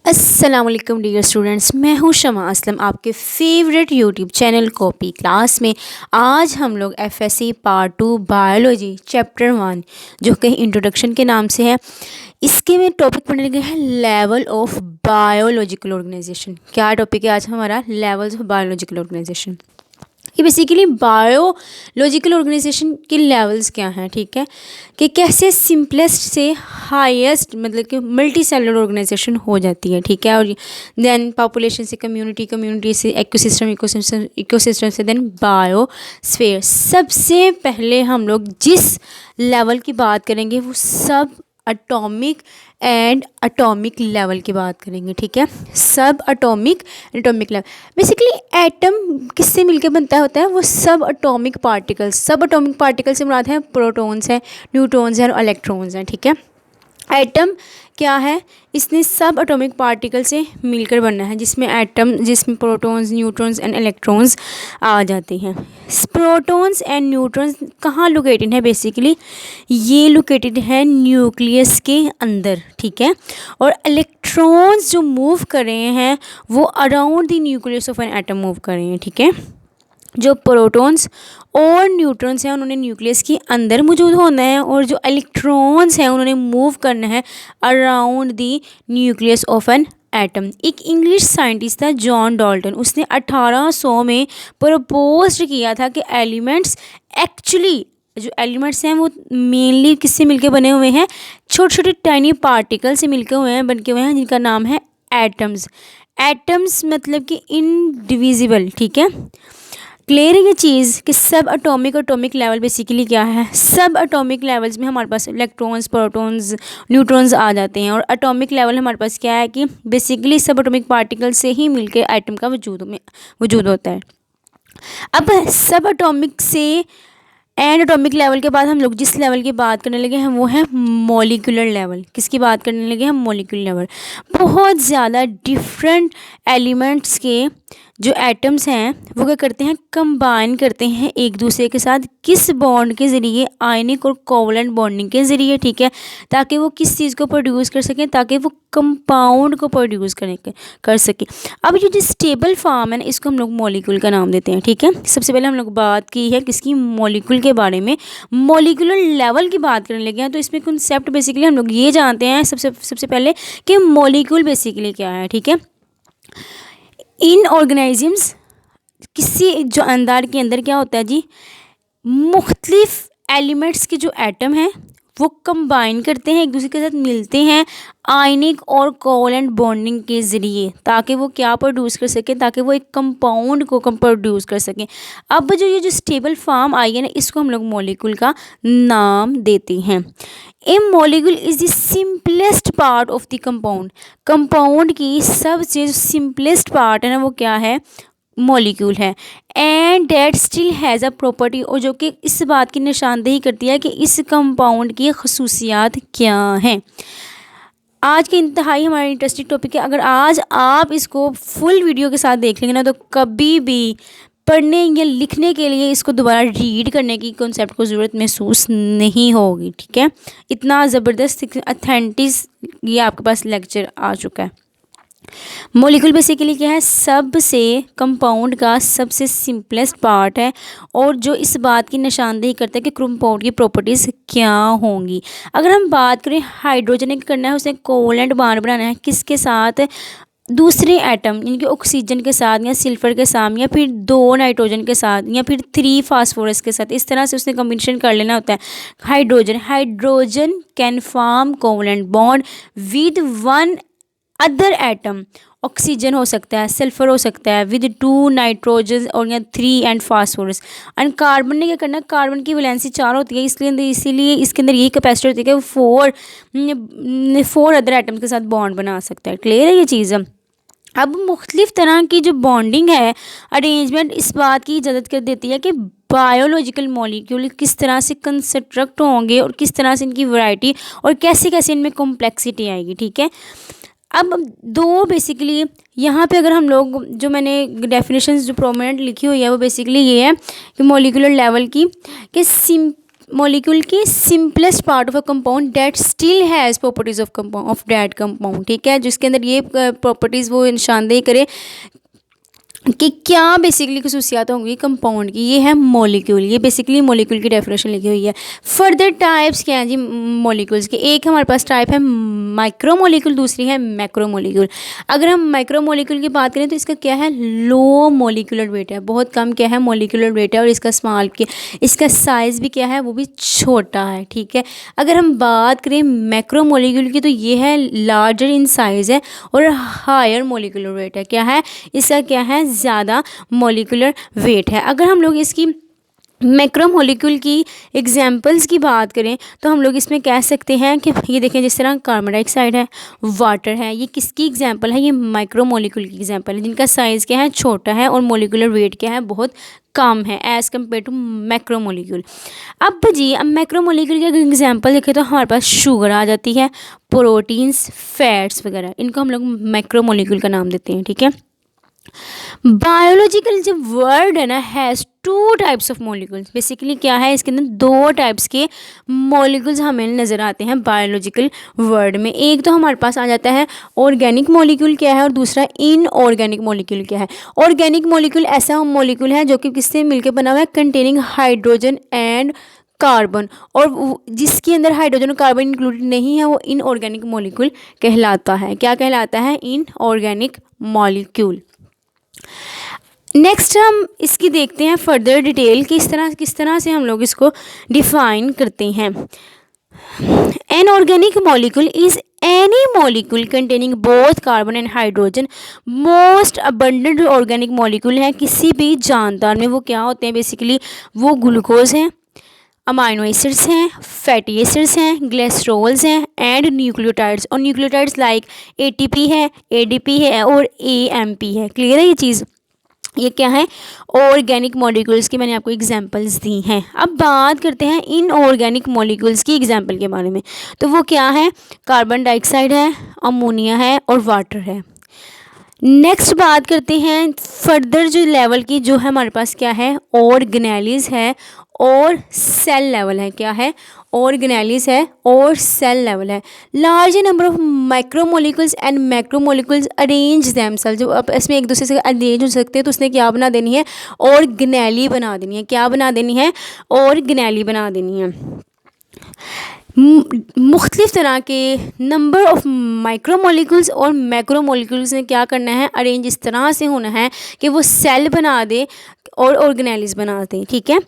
अस्सलाम वालेकुम dear students, मैं हूं शमा असलम आपके favourite YouTube channel copy class में। आज हम लोग एफएससी पार्ट 2 बायोलॉजी चैप्टर 1 जो कि इंट्रोडक्शन के नाम से है, इसके में टॉपिक पढ़ने लगे हैं लेवल ऑफ बायोलॉजिकल ऑर्गेनाइजेशन। क्या टॉपिक है आज हमारा? Levels of biological organization. कि बेसिकली बायोलॉजिकल ऑर्गेनाइजेशन के लेवल्स क्या हैं, ठीक है, कि कैसे सिंपलेस्ट से हाईएस्ट मतलब कि मल्टी सेलुलर ऑर्गेनाइजेशन हो जाती है, ठीक है। और देन पॉपुलेशन से कम्युनिटी, कम्युनिटी से इकोसिस्टम, इकोसिस्टम से देन बायोस्फीयर। सबसे पहले हम लोग जिस लेवल की बात करेंगे वो सब एटॉमिक एंड एटॉमिक लेवल की बात करेंगे, ठीक है। सब एटॉमिक लेवल। बेसिकली एटम किससे मिलकर बनता होता है? वो सब एटॉमिक पार्टिकल्स। सब एटॉमिक पार्टिकल से मुराद है प्रोटॉन्स हैं, न्यूट्रॉन्स हैं और इलेक्ट्रॉन्स हैं, ठीक है। एटम क्या है? इसने सब एटॉमिक पार्टिकल से मिलकर बनना है, जिसमें प्रोटॉन्स, न्यूट्रॉन्स एंड इलेक्ट्रॉन्स आ जाते हैं। प्रोटॉन्स एंड न्यूट्रॉन्स कहाँ लोकेटेड है? बेसिकली ये लोकेटेड है न्यूक्लियस के अंदर, ठीक है। और इलेक्ट्रॉन्स जो मूव कर रहे हैं वो around the nucleus of an atom move कर रहे हैं, ठीक है। जो प्रोटॉन्स और न्यूट्रॉन्स हैं उन्होंने न्यूक्लियस के अंदर मौजूद होना है, और जो इलेक्ट्रॉन्स हैं उन्होंने मूव करना है around the nucleus of an atom. एक इंग्लिश साइंटिस्ट था जॉन डाल्टन, उसने 1800 में प्रपोज किया था कि एलिमेंट्स एक्चुअली जो एलिमेंट्स हैं वो मेनली किससे मिलके बने हुए हैं? छोटे छोटे टाइनी पार्टिकल से मिलके बन हुए हैं जिनका नाम है एटम्स। एटम्स मतलब कि इनडिविजिबल, ठीक है। क्लियर है ये चीज़ कि सब एटॉमिक लेवल बेसिकली क्या है? सब एटॉमिक लेवल्स में हमारे पास इलेक्ट्रॉन्स, प्रोटॉन्स, न्यूट्रॉन्स आ जाते हैं। और एटॉमिक लेवल हमारे पास क्या है कि बेसिकली सब एटॉमिक पार्टिकल से ही मिलकर एटम का वजूद होता है। अब सब एटॉमिक से एंड एटॉमिक लेवल के बाद हम लोग जिस लेवल की बात करने लगे हैं वो है मॉलिक्यूलर लेवल। किसकी बात करने लगे हैं? Molecular level. बहुत ज़्यादा डिफरेंट एलिमेंट्स के जो एटम्स हैं वो क्या करते हैं? कंबाइन करते हैं एक दूसरे के साथ। किस बॉन्ड के ज़रिए? आयनिक और कोवलेंट बॉन्डिंग के ज़रिए, ठीक है, ताकि वो किस चीज़ को प्रोड्यूस कर सकें? ताकि वो कंपाउंड को प्रोड्यूस कर सके। अब ये जो स्टेबल फॉर्म है ना, इसको हम लोग मॉलिक्यूल का नाम देते हैं, ठीक है। सबसे पहले हम लोग बात की है किसकी? मॉलिक्यूल के बारे में। मॉलिक्यूलर लेवल की बात करने लगे हैं तो इसमें कंसेप्ट बेसिकली हम लोग ये जानते हैं सबसे पहले कि मॉलिक्यूल बेसिकली क्या है, ठीक है। इन ऑर्गेनिजम्स किसी जानदार के अंदर क्या होता है जी? मुख्तलिफ एलिमेंट्स के जो एटम हैं वो कंबाइन करते हैं, एक दूसरे के साथ मिलते हैं आयनिक और कोवलेंट बॉन्डिंग के ज़रिए, ताकि वो क्या प्रोड्यूस कर सकें? ताकि वो एक कंपाउंड को प्रोड्यूस कर सकें। अब ये जो स्टेबल फॉर्म आई है ना, इसको हम लोग मॉलिक्यूल का नाम देते हैं। A molecule is the simplest part of the compound. Compound की सबसे सिंपलेस्ट पार्ट है ना, वो क्या है? मॉलिक्यूल है। And that still has a property, और जो कि इस बात की निशानदेही करती है कि इस कंपाउंड की खसूसियात क्या हैं। आज के इंतहाई हमारा इंटरेस्टिंग टॉपिक है। अगर आज आप इसको फुल वीडियो के साथ देख लेंगे ना, तो कभी भी पढ़ने या लिखने के लिए इसको दोबारा रीड करने की कॉन्सेप्ट को ज़रूरत महसूस नहीं होगी, ठीक है। इतना ज़बरदस्त ऑथेंटिक ये आपके पास लेक्चर आ चुका है। मॉलिक्यूल बेसिकली क्या है? सबसे कंपाउंड का सबसे सिंपलेस्ट पार्ट है, और जो इस बात की निशानदेही करता है कि कंपाउंड की प्रॉपर्टीज़ क्या होंगी। अगर हम बात करें हाइड्रोजन करना है, उसे कोवलेंट बॉन्ड बनाना है किसके साथ? दूसरे एटम यानी कि ऑक्सीजन के साथ, या सिल्फर के साथ, या फिर 2 नाइट्रोजन के साथ, या फिर 3 फास्फोरस के साथ। इस तरह से उसने कॉम्बिनेशन कर लेना होता है। Hydrogen can form covalent bond with 1 other atom. Oxygen हो सकता है, सल्फर हो सकता है, विद 2 नाइट्रोजन और या 3 एंड फास्फोरस। एंड कार्बन ने क्या करना? कार्बन की वैलेंसी 4 होती है, इसीलिए इसके अंदर यही कैपेसिटी होती है कि वो 4 अदर एटम के साथ बॉन्ड बना सकता है। क्लियर है ये चीज़? अब मुख्तलिफ तरह की जो बॉन्डिंग है, अरेंजमेंट इस बात की इजाज़त कर देती है कि बायोलॉजिकल मॉलिक्यूल किस तरह से कंस्ट्रक्ट होंगे और किस तरह से इनकी वैरायटी और कैसे कैसे इनमें कॉम्प्लेक्सिटी आएगी, ठीक है। अब 2 बेसिकली यहाँ पे अगर हम लोग जो मैंने डेफिनेशंस जो प्रोमिनेंट लिखी हुई है वो बेसिकली ये है कि मॉलिक्यूलर लेवल की कि मॉलिक्यूल की simplest part of a compound that still has properties of compound of that compound, ठीक है, जिसके अंदर ये प्रॉपर्टीज़ वो निशानदेही करे कि क्या बेसिकली खसूसियात होंगी कंपाउंड की। ये है मॉलिक्यूल, ये बेसिकली मॉलिक्यूल की डेफिनेशन लिखी हुई है। फर्दर टाइप्स क्या हैं जी मॉलिक्यूल्स के, एक हमारे पास टाइप है माइक्रो मॉलिक्यूल, दूसरी है मैक्रो मॉलिक्यूल। अगर हम माइक्रो मॉलिक्यूल की बात करें तो इसका क्या है, लो मॉलिक्यूलर वेट है, बहुत कम क्या है मॉलिक्यूलर वेट है, और इसका स्मॉल के इसका साइज़ भी क्या है वो भी छोटा है, ठीक है। अगर हम बात करें मैक्रो मॉलिक्यूल की तो ये है लार्जर इन साइज़ है और हायर मॉलिक्यूलर वेट है, क्या है इसका क्या है ज़्यादा मॉलिक्यूलर वेट है। अगर हम लोग इसकी मैक्रो मॉलिक्यूल की एग्जांपल्स की बात करें तो हम लोग इसमें कह सकते हैं कि ये देखें जिस तरह कार्बन डाइऑक्साइड है, वाटर है, ये किसकी एग्जांपल है, ये माइक्रो मॉलिक्यूल की एग्जांपल है, जिनका साइज़ क्या है छोटा है और मॉलिक्यूलर वेट क्या है बहुत कम है as compare to macro molecule. अब मैक्रो मॉलिक्यूल की अगर एग्जांपल देखें तो हमारे पास शुगर आ जाती है, प्रोटीन्स, फैट्स वगैरह, इनको हम लोग मैक्रो मॉलिक्यूल का नाम देते हैं, ठीक है। बायोलॉजिकल जो वर्ड है ना has two types of molecules, basically क्या है इसके अंदर दो टाइप्स के मॉलिक्यूल्स हमें नज़र आते हैं बायोलॉजिकल वर्ड में। एक तो हमारे पास आ जाता है ऑर्गेनिक मॉलिक्यूल क्या है और दूसरा इनऑर्गेनिक मॉलिक्यूल क्या है। ऑर्गेनिक मॉलिक्यूल ऐसा मॉलिक्यूल है जो कि किससे मिलकर बना हुआ है, कंटेनिंग हाइड्रोजन एंड कार्बन, और जिसके अंदर हाइड्रोजन और कार्बन इंक्लूडेड नहीं है वो इनऑर्गेनिक मॉलिक्यूल कहलाता है। क्या कहलाता है, इनऑर्गेनिक मॉलिक्यूल। नेक्स्ट हम इसकी देखते हैं फर्दर डिटेल कि किस तरह से हम लोग इसको डिफाइन करते हैं। An organic molecule is any molecule containing both carbon and hydrogen. Most abundant organic molecule है किसी भी जानदार में, वो क्या होते हैं बेसिकली, वो ग्लूकोज हैं, अमाइनो एसिड्स हैं, फैटी एसिड्स हैं, ग्लिसरॉल्स हैं एंड न्यूक्लियोटाइड्स, और न्यूक्लियोटाइड्स लाइक एटीपी है, एडीपी है और एएमपी है। क्लियर है ये चीज़, ये क्या है ऑर्गेनिक मॉलिक्यूल्स की मैंने आपको एग्जांपल्स दी हैं। अब बात करते हैं इनऑर्गेनिक मॉलिक्यूल्स की एग्जांपल के बारे में, तो वो क्या है, कार्बन डाइऑक्साइड है, अमोनिया है और वाटर है। नेक्स्ट बात करते हैं फर्दर जो लेवल की, जो है हमारे पास क्या है ऑर्गेनेलिज है और सेल लेवल है, क्या है ऑर्गेनेलिज है और सेल लेवल है। Large number of micromolecules and macromolecules arrange themselves, जो अब इसमें एक दूसरे से अरेंज हो सकते हैं तो उसने क्या बना देनी है, ऑर्गेनेली बना देनी है, क्या बना देनी है, ऑर्गेनेली बना देनी है। मुख्तलिफ तरह के नंबर ऑफ माइक्रोमोलिक्यूल्स और मैक्रोमोलिक्यूल्स ने क्या करना है, अरेंज इस तरह से होना है कि वो सेल बना दे और ऑर्गेनेलिज बना दे, ठीक है।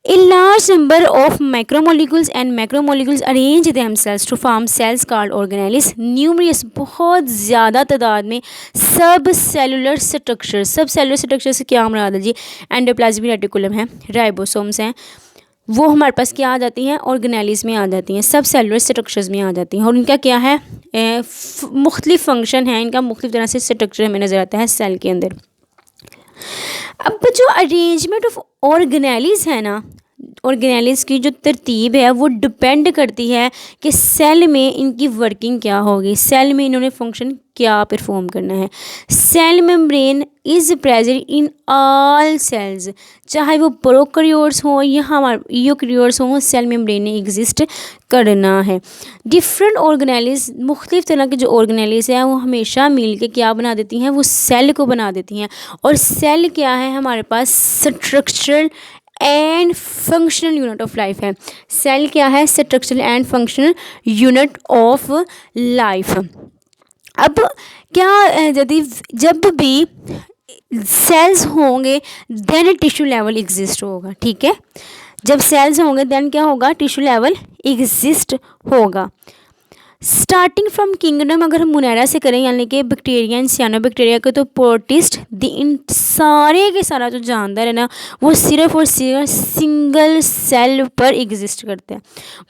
A large number of macromolecules and macromolecules arrange themselves to form cells called organelles. Numerous, बहुत ज़्यादा तादाद में सब सेलुलर स्ट्रक्चर से क्या मुराद है जी, एंडोप्लाज्मिक रेटिकुलम है, राइबोसोम्स हैं, वो हमारे पास क्या आ जाती हैं ऑर्गेनेलिज में आ जाती हैं, सब सेलुलर स्ट्रक्चर्स में आ जाती हैं, और इनका क्या है मुख्तलिफ फंक्शन है, इनका मुख्तलिफ तरह से स्ट्रक्चर हमें नज़र आता है सेल के अंदर। अब जो अरेंजमेंट ऑफ ऑर्गेनेलिज है ना, ऑर्गेनेलिज की जो तरतीब है वो डिपेंड करती है कि सेल में इनकी वर्किंग क्या होगी, सेल में इन्होंने फंक्शन क्या परफॉर्म करना है। Cell membrane is present in all cells, चाहे वो प्रोकैरियोट्स हों या हमारे यूकैरियोट्स हों, सेल मेम्ब्रेन ने एग्जिस्ट करना है। डिफरेंट ऑर्गेनेलिज, मुख्तलिफ तरह के जो ऑर्गेनेलिज हैं वो हमेशा मिल के क्या बना देती हैं, वो सेल को बना देती हैं। और सेल क्या है हमारे पास, structural and functional unit of life है। सेल क्या है, structural and functional unit of life. अब क्या जब भी सेल्स होंगे देन टिश्यू लेवल एग्जिस्ट होगा, ठीक है। जब सेल्स होंगे देन क्या होगा, टिश्यू लेवल एग्जिस्ट होगा। स्टार्टिंग फ्रॉम किंगडम अगर हम मुनैरा से करें, यानी कि बैक्टीरिया एंड सियानोबैक्टीरिया के, तो प्रोटिस्ट इन सारे के सारा जो जानदार है ना वो सिर्फ और सिर्फ सिंगल सेल पर एग्जिस्ट करते हैं।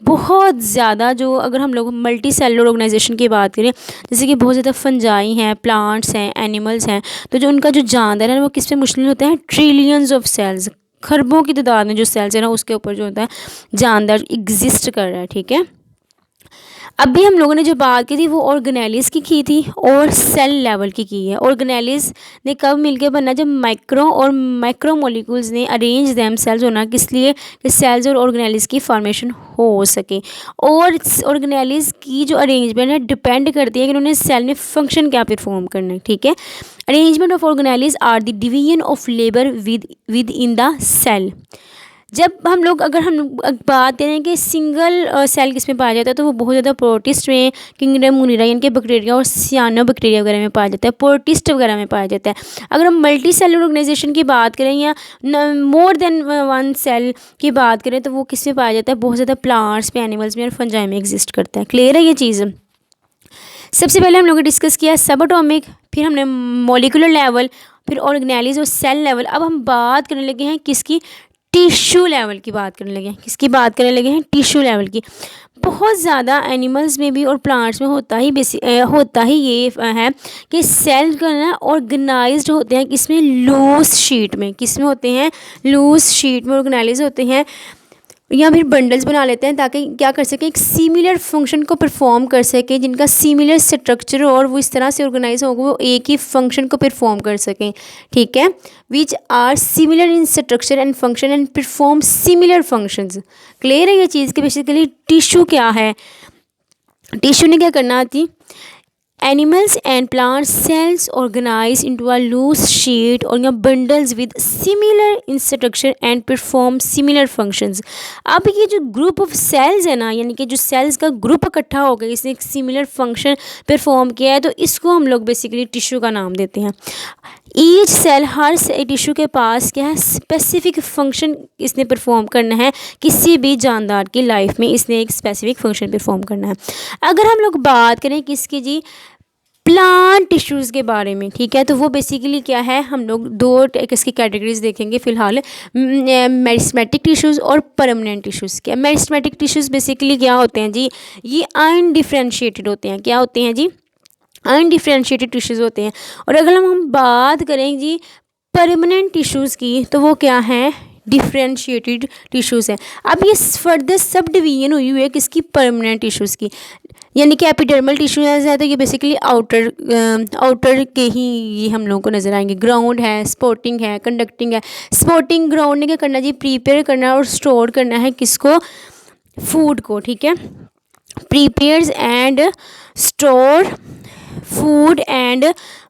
बहुत ज़्यादा जो अगर हम लोग मल्टी सेलुलर ऑर्गेनाइजेशन की बात करें, जैसे कि बहुत ज़्यादा फंजाई हैं, प्लांट्स हैं, एनिमल्स हैं, तो जो उनका जो जानदार है वो किस पे मुश्तमिल होता है, ट्रिलियंस ऑफ सेल्स, खरबों की तादाद में जो सेल्स है ना उसके ऊपर जो होता है जानदार एग्जिस्ट कर रहा है, ठीक है। अभी हम लोगों ने जो बात की थी वो ऑर्गेनेलिस की थी और सेल लेवल की है। ऑर्गेनेलिस ने कब मिलके बनना, जब माइक्रो और मैक्रो मॉलिक्यूल्स ने अरेंज देमसेल्व्स होना, किस लिए, कि सेल्स और ऑर्गेनेलिस की फॉर्मेशन हो सके। और ऑर्गेनेलिस की जो अरेंजमेंट है डिपेंड करती है कि उन्होंने सेल में फंक्शन क्या परफॉर्म करना है, ठीक है। Arrangement of organelles are the division of labour within the cell. जब हम लोग अगर हम बात करें कि सिंगल सेल किस में पाया जाता है तो वो बहुत ज़्यादा प्रोटिस्ट में, किंगडम मुनीरा यानी कि बैक्टीरिया और सियानो बैक्टीरिया वगैरह में पाया जाता है, प्रोटिस्ट वगैरह में पाया जाता है। अगर हम मल्टी सेलुलर ऑर्गेनाइजेशन की बात करें या मोर देन वन सेल की बात करें तो वो किस में पाया जाता है, बहुत ज़्यादा प्लांट्स में, एनिमल्स में और फंजाई में एग्जिस्ट करता है। क्लियर है ये चीज़। सबसे पहले हम लोगों ने डिस्कस किया सब एटॉमिक, फिर हमने मॉलिक्यूलर लेवल, फिर ऑर्गेनेलिस और सेल लेवल। अब हम बात करने लगे हैं किसकी, टिश्यू लेवल की बात करने लगे हैं। किसकी बात करने लगे हैं, टिश्यू लेवल की। बहुत ज़्यादा एनिमल्स में भी और प्लांट्स में होता ही ये है कि सेल का ना ऑर्गेनाइज्ड होते हैं, किसमें, लूज शीट में। किस में होते हैं, लूज शीट में ऑर्गेनाइज होते हैं, या फिर बंडल्स बना लेते हैं ताकि क्या कर सकें, एक सिमिलर फंक्शन को परफॉर्म कर सकें, जिनका सिमिलर स्ट्रक्चर हो और वो इस तरह से ऑर्गेनाइज हो वो एक ही फंक्शन को परफॉर्म कर सकें, ठीक है। Which are similar in structure and function and perform similar functions. Clear है ये चीज़ कि बेसिकली टिश्यू क्या है। टिश्यू ने क्या करना थी, animals and plant cells organize into a loose sheet or bundles with similar in structure and perform similar functions। अब ये जो ग्रुप ऑफ सेल्स है ना, यानी कि जो सेल्स का ग्रुप इकट्ठा हो गया, इसने एक सिमिलर फंक्शन परफॉर्म किया है, तो इसको हम लोग बेसिकली टिश्यू का नाम देते हैं। ईच सेल, हर टिश्यू के पास क्या है, स्पेसिफिक फंक्शन इसने परफॉर्म करना है। किसी भी जानदार की लाइफ में इसने एक स्पेसिफिक फंक्शन परफॉर्म करना है। अगर हम लोग बात करें किसकी जी, प्लांट टिश्यूज़ के बारे में, ठीक है, तो वो बेसिकली क्या है, हम लोग दो इसकी कैटेगरीज देखेंगे फ़िलहाल, मेरिस्टेमेटिक टिश्यूज़ और परमानेंट टिश्यूज़। क्या मेरिस्टेमेटिक टिश्यूज़ बेसिकली क्या होते हैं जी, ये अनडिफ्रेंशिएटेड होते हैं। क्या होते हैं जी, अनडिफ्रेंशिएटेड टिश्यूज़ होते हैं। और अगर हम बात करें जी परमानेंट टिश्यूज़ की, तो वो क्या है, डिफ्रेंशिएटेड टिश्यूज़ है। अब ये फर्दर सब डिवीजन हुई है किसकी, परमानेंट टिश्यूज़ की। यानी कि एपिडर्मल टिश्यूज़ है तो ये बेसिकली आउटर के ही ये हम लोगों को नज़र आएंगे। ग्राउंड है, स्पोर्टिंग है, कंडक्टिंग है। स्पोर्टिंग ग्राउंड ने क्या करना जी, प्रिपेयर करना और स्टोर करना है किसको, फूड को, ठीक है। Prepares and store food and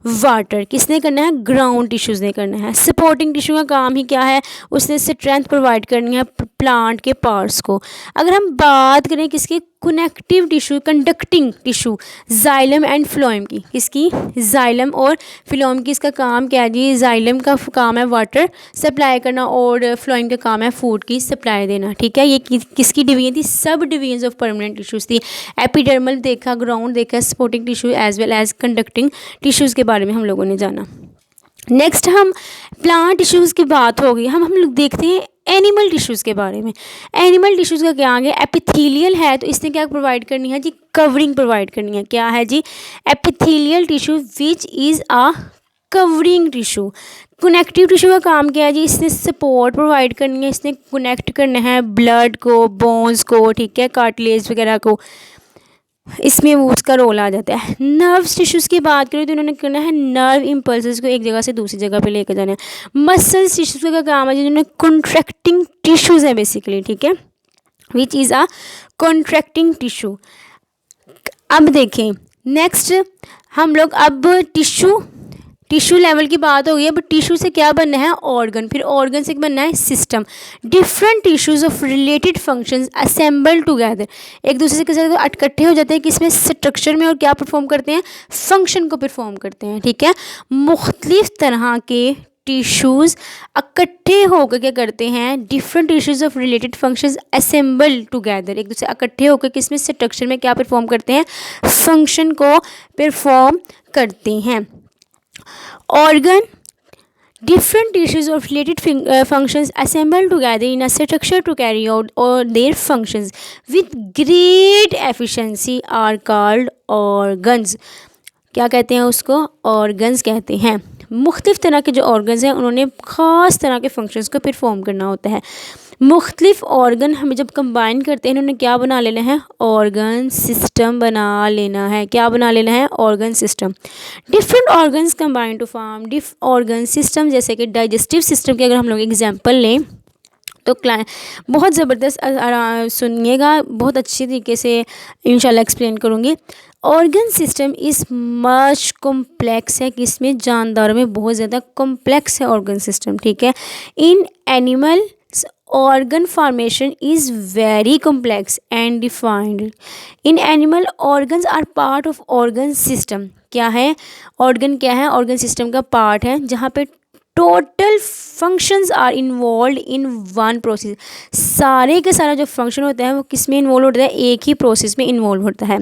water किसने करना है, ग्राउंड टिश्यूज़ ने करना है। सपोर्टिंग टिश्यू का काम ही क्या है, उसने स्ट्रेंथ प्रोवाइड करनी है प्लांट के पार्ट्स को। अगर हम बात करें किसकी, connective tissue, conducting tissue, xylem and phloem की, किसकी, जाइलम और फ्लोएम की। इसका काम क्या है जी, जाइलम का काम है वाटर सप्लाई करना और फ्लोएम का काम है फूड की सप्लाई देना, ठीक है। ये किसकी डिवीजन थी, सब डिवीजन ऑफ परमानेंट टिश्यूज़ थी। एपिडर्मल देखा, ग्राउंड देखा, supporting tissue as well as conducting tissues के बारे में हम लोगों ने जाना। नेक्स्ट हम प्लांट टिश्यूज़ की बात होगी, हम लोग देखते हैं एनिमल टिश्यूज़ के बारे में। एनिमल टिश्यूज़ का क्या आगे, एपिथेलियल है तो इसने क्या प्रोवाइड करनी है जी, कवरिंग प्रोवाइड करनी है। क्या है जी, epithelial tissue which is a covering tissue. Connective tissue का काम क्या है जी, इसने सपोर्ट प्रोवाइड करनी है, इसने कनेक्ट करना है ब्लड को, बोन्स को, ठीक है, कार्टिलेज वगैरह को, इसमें वो उसका रोल आ जाता है। नर्व्स टिश्यूज़ की बात करें तो इन्होंने करना है नर्व इम्पल्सेस को एक जगह से दूसरी जगह पे लेकर जाना है। मसल्स टिश्यूज़ का काम है जिन्होंने कॉन्ट्रैक्टिंग टिश्यूज़ है बेसिकली, ठीक है, विच इज़ अ कॉन्ट्रैक्टिंग टिश्यू। अब देखें नेक्स्ट हम लोग अब टिश्यू लेवल की बात हो गई है, बट टिश्यू से क्या बनना है, ऑर्गन, फिर ऑर्गन से बनना है system. Different tissues of related functions assemble together, एक दूसरे के साथ इकट्ठे हो जाते हैं किसमें, स्ट्रक्चर में, और क्या परफॉर्म करते हैं, फंक्शन को परफॉर्म करते हैं, ठीक है। मुख्तलिफ तरह के टिश्यूज़ इकट्ठे होकर क्या करते हैं, different tissues of related functions assemble together, एक दूसरे इकट्ठे होकर किसमें, स्ट्रक्चर में क्या परफॉर्म करते हैं, फंक्शन को परफॉर्म करते हैं। Organ, different tissues of related functions assemble together in a structure to carry out or their functions with great efficiency are called organs। क्या कहते हैं उसको, organs कहते हैं। मुख्तलिफ़ तरह के जो ऑर्गन्स हैं उन्होंने ख़ास तरह के फंक्शंस को परफॉर्म करना होता है। मुख्तलिफ़ ऑर्गन हमें जब कंबाइन करते हैं इन्होंने क्या बना लेना है, ऑर्गन सिस्टम बना लेना है। क्या बना लेना है, organ system. Different organs combine to form diff organ system. जैसे कि डाइजेस्टिव सिस्टम की अगर हम लोग एग्जांपल लें तो बहुत ज़बरदस्त सुनिएगा, बहुत अच्छी तरीके से इंशाल्लाह एक्सप्लेन करूँगी। Organ system is much complex है, कि इसमें जानदारों में बहुत ज़्यादा कॉम्प्लेक्स है ऑर्गन सिस्टम, ठीक है। In animal organ formation is very complex and defined. In animal, organs are part of organ system. क्या है, ऑर्गन क्या है, ऑर्गन सिस्टम का पार्ट है जहाँ पे total functions are involve in one process. सारे के सारा जो फंक्शन होता है वो किस में इन्वॉल्व होता है, एक ही प्रोसेस में इन्वॉल्व होता है।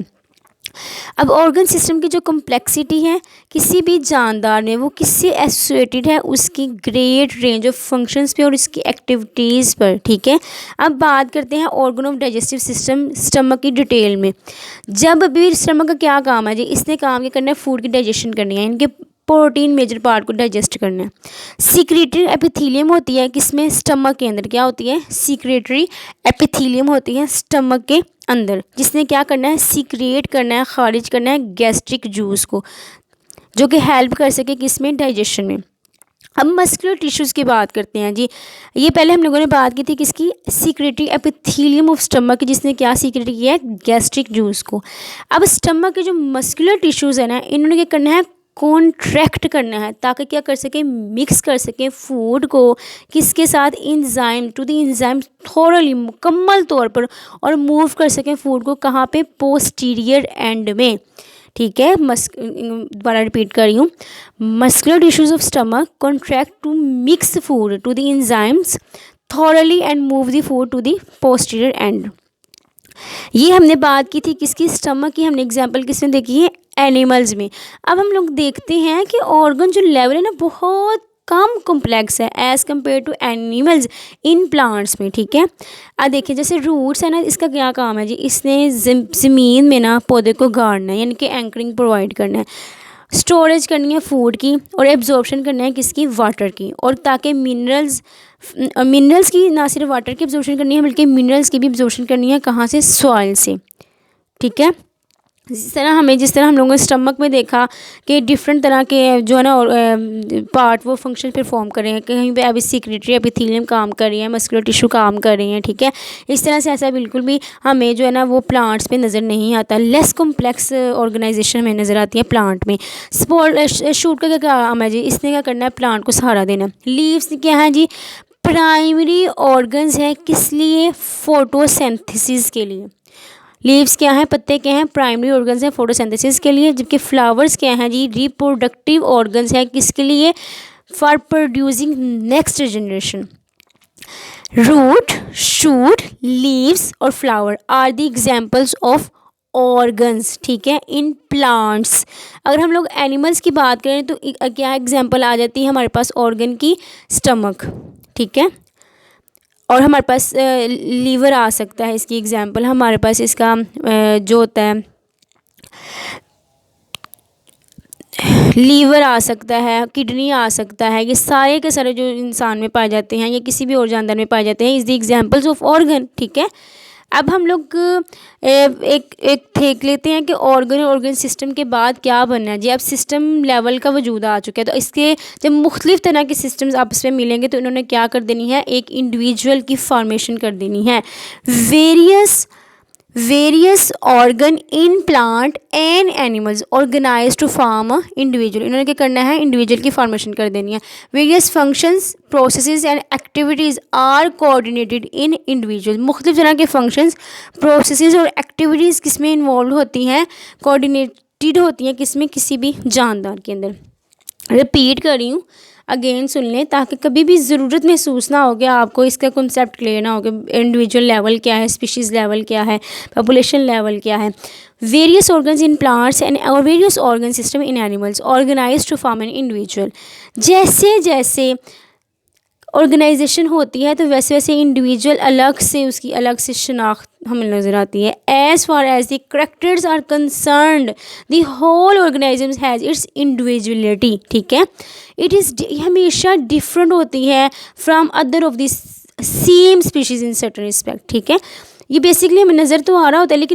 अब ऑर्गन सिस्टम की जो कम्प्लेक्सिटी है किसी भी जानदार में वो किससे एसोसिएटेड है, उसकी ग्रेट रेंज ऑफ फंक्शंस पे और इसकी एक्टिविटीज़ पर, ठीक है। अब बात करते हैं organ of digestive system, stomach की डिटेल में। जब भी स्टमक का क्या काम है जी, इसने काम क्या करना है, फूड की डाइजेशन करनी है, इनके प्रोटीन मेजर पार्ट को डाइजेस्ट करना है। सीक्रेटरी एपिथेलियम होती है किसमें, स्टमक के अंदर। क्या होती है, सीक्रेटरी एपिथेलियम होती है स्टमक के अंदर, जिसने क्या करना है, सीक्रेट करना है, खारिज करना है गैस्ट्रिक जूस को, जो कि हेल्प कर सके किसमें, डाइजेशन में। अब मस्कुलर टिश्यूज़ की बात करते हैं जी। ये पहले हम लोगों ने बात की थी किसकी, सीक्रेटरी एपिथेलियम ऑफ स्टमक, जिसने क्या सीक्रेट किया है, गैस्ट्रिक जूस को। अब स्टमक के जो मस्कुलर टिश्यूज़ है ना, इन्होंने क्या करना है, कॉन्ट्रैक्ट करना है, ताकि क्या कर सकें, मिक्स कर सकें फूड को किसके साथ, इंजाइम टू द इंजाइम थोरली, मुकम्मल तौर पर, और मूव कर सकें फूड को कहाँ पे, पोस्टीरियर एंड में, ठीक है। दोबारा रिपीट कर रही हूँ, muscular tissues of stomach contract to mix food to the enzymes thoroughly and move the food to the posterior end. ये हमने बात की थी किसकी, स्टमक की। हमने एग्जांपल किसने देखी है, एनिमल्स में। अब हम लोग देखते हैं कि ऑर्गन जो लेवल है ना बहुत कम कॉम्प्लेक्स है as compare to animals in plants में, ठीक है। अब देखिए जैसे रूट्स है ना, इसका क्या काम है जी, इसने ज़मीन में ना पौधे को गाड़ना है, यानी कि एंकरिंग प्रोवाइड करना है, स्टोरेज करनी है फूड की, और एब्जॉर्प्शन करना है किसकी, वाटर की, और ताकि मिनरल्स की, ना सिर्फ वाटर की एब्जॉर्प्शन करनी है बल्कि मिनरल्स की भी एब्जॉर्प्शन करनी है, कहाँ से, सॉइल से, ठीक है। जिस तरह हम लोगों ने स्टमक में देखा कि डिफरेंट तरह के जो है ना पार्ट वो फंक्शन परफॉर्म कर रहे हैं, कहीं पे अभी सीक्रेटरी एपिथेलियम काम कर रही है, मस्कुलर टिश्यू काम कर रही हैं, ठीक है। इस तरह से ऐसा बिल्कुल भी हमें जो है ना वो प्लांट्स पे नज़र नहीं आता, लेस कॉम्प्लेक्स ऑर्गेनाइजेशन हमें नज़र आती है प्लांट में। शूट का क्या काम है जी, इसने क्या करना है, प्लांट को सहारा देना। लीव्स क्या है जी, प्राइमरी ऑर्गन्स है किस लिए, फोटोसिंथेसिस के लिए। लीव्स क्या हैं, पत्ते क्या हैं, प्राइमरी ऑर्गन्स हैं फोटोसिंथेसिस के लिए। जबकि फ्लावर्स क्या हैं जी, रिप्रोडक्टिव ऑर्गन्स हैं किसके लिए, for producing next generation. Root, shoot, leaves और flower are the examples of organs, ठीक है, इन प्लांट्स। अगर हम लोग एनिमल्स की बात करें तो क्या एग्जाम्पल आ जाती है हमारे पास ऑर्गन की, स्टमक, ठीक है, और हमारे पास लीवर आ सकता है इसकी एग्जांपल। हमारे पास इसका जो होता है लीवर आ सकता है, किडनी आ सकता है, ये सारे के सारे जो इंसान में पाए जाते हैं या किसी भी और जानदार में पाए जाते हैं, is the examples of organ, ठीक है। अब हम लोग एक देख लेते हैं कि ऑर्गन सिस्टम के बाद क्या बनना है जी। अब सिस्टम लेवल का वजूद आ चुका है, तो इसके जब मुख्तलिफ़ तरह के सिस्टम्स आपस में मिलेंगे तो इन्होंने क्या कर देनी है, एक इंडिविजुअल की फॉर्मेशन कर देनी है। Various organ in plant and animals organise to form a individual. इन्होंने क्या करना है, इंडिविजुअल की फॉर्मेशन कर देनी है। Various functions, processes and activities are coordinated in individual. मुख्तलिफ तरह के फंक्शंस, प्रोसेसेस और एक्टिविटीज़ किस में इन्वॉल्व होती हैं, कोऑर्डिनेटेड होती हैं किस में, किसी भी जानदार के अंदर। रिपीट कर रही हूँ, अगेन सुन लें ताकि कभी भी ज़रूरत महसूस ना हो कि आपको इसका कॉन्सेप्ट क्लियर ना हो कि इंडिविजुअल लेवल क्या है, स्पीशीज़ लेवल क्या है, पॉपुलेशन लेवल क्या है। Various organs in plants and और various organ system in animals organise to form an individual. जैसे जैसे ऑर्गेनाइजेशन होती है तो वैसे वैसे इंडिविजुअल अलग से उसकी अलग से शनाख्त हमें नज़र आती है। As far as the characters are concerned the whole organism has its individuality. ठीक है, इट इज़ हमेशा डिफरेंट होती है from other of this same species in certain respect. ठीक है, ये बेसिकली हमें नज़र तो आ रहा होता है लेकिन